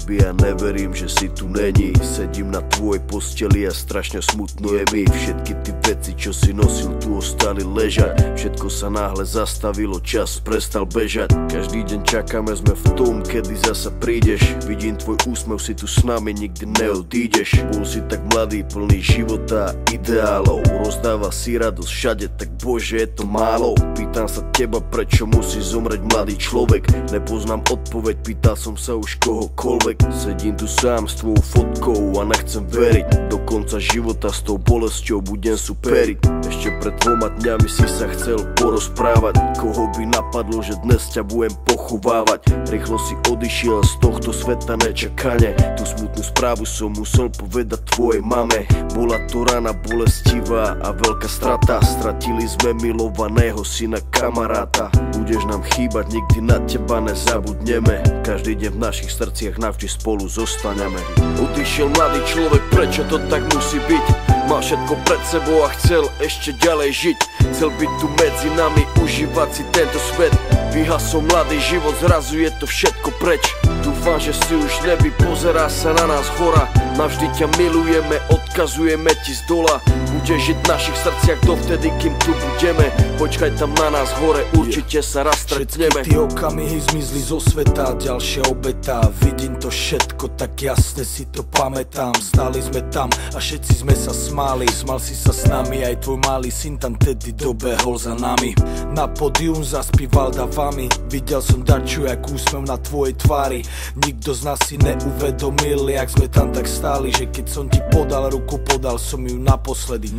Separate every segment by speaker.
Speaker 1: tebe a neverím, že si tu není. Sedím na tvojej posteli a strašne smutno je mi. Všetky ty veci, čo si nosil, tu ostali ležať. Všetko sa náhle zastavilo, čas prestal bežať. Každý deň čakáme, sme v tom, kedy zasa prídeš. Vidím tvoj úsmev, si tu s nami, nikdy neodídeš. Bol si tak mladý, plný života a ideálov. Rozdáva si radosť všade, tak bože, je to málo. Pýtam sa teba, prečo musí zomrieť mladý človek. Nepoznám odpoveď, pýtal som sa už kohokoľvek. Sedím tu sám s tvojou fotkou a nechcem veriť. Do konca života s tou bolesťou budem superiť. Ešte pred 2 dňami si sa chcel porozprávať. Koho by napadlo, že dnes ťa budem pochovávať. Rýchlo si odišiel z tohto sveta nečakane. Tú smutnú správu som musel povedať tvojej mame. Bola to rana bolestivá a veľká strata. Stratili sme milovaného syna, kamaráta. Budeš nám chýbať, nikdy na teba nezabudneme. Každý deň v našich srdciach navždy spolu zostaneme. Odišiel mladý človek, prečo to tak musí byť? Mal všetko pred sebou a chcel ešte ďalej žiť. Chcel byť tu medzi nami, užívať si tento svet. Vyhasol mladý život, zrazu je to všetko preč. Dúfam, že si už nebi, pozerá sa na nás hora. Navždy ťa milujeme, odkazujeme ti z dola. Budeš žiť v našich srdciach dovtedy, kým tu budeme. Počkaj tam na nás hore, určite sa raz stretneme.
Speaker 2: Všetky tie okamihy zmizli zo sveta, ďalšia obeta. Vidím to všetko, tak jasne si to pamätám. Stáli sme tam a všetci sme sa smáli. Smal si sa s nami, aj tvoj malý syn tam tedy dobehol za nami. Na pódium zaspíval davami. Videl som darču, jak úsmev na tvojej tvári. Nikto z nás si neuvedomil, jak sme tam tak stáli, že keď som ti podal ruku, podal som ju naposledy.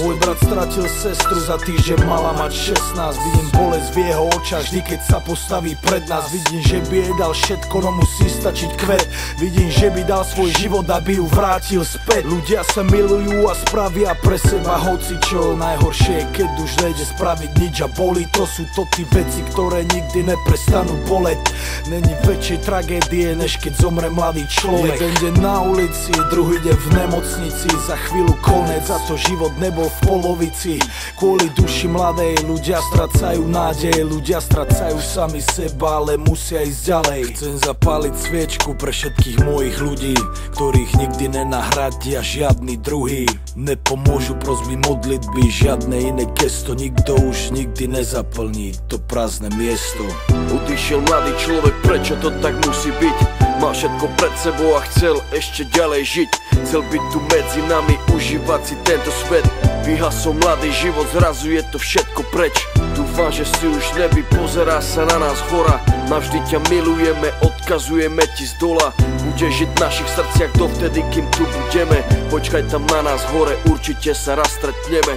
Speaker 2: Môj brat stratil sestru za týždeň, mala mať 16. Vidím bolesť v jeho očách, vždy keď sa postaví pred nás. Vidím, že by jej dal všetko, no musí stačiť kvet. Vidím, že by dal svoj život, aby ju vrátil späť. Ľudia sa milujú a spravia pre seba hocičo. Najhoršie je, keď už nejde spraviť nič a boli. To sú to tí veci, ktoré nikdy neprestanú boleť. Není väčšej tragédie, než keď zomre mladý človek. Jeden deň na ulici, druhý deň v nemocnici. Za chvíľu konec, za to život nebol v polovici. Kvôli duši mladej ľudia stracajú nádej. Ľudia stracajú sami seba, ale musia ísť ďalej. Chcem zapáliť sviečku pre všetkých mojich ľudí, ktorých nikdy nenahradia žiadny druhý. Nepomôžu prosby modlitby, žiadne iné gesto. Nikto už nikdy nezaplní to prázdne miesto.
Speaker 1: Odišiel mladý človek, prečo to tak musí byť? Mal všetko pred sebou a chcel ešte ďalej žiť. Chcel byť tu medzi nami, užívať si tento svet. Vyhasol mladý život, zrazu je to všetko preč. Dúfam, že si už nebi, pozerá sa na nás hora. Navždy ťa milujeme, odkazujeme ti z dola. Budeš žiť v našich srdciach dovtedy, kým tu budeme. Počkaj tam na nás hore, určite sa raz stretneme.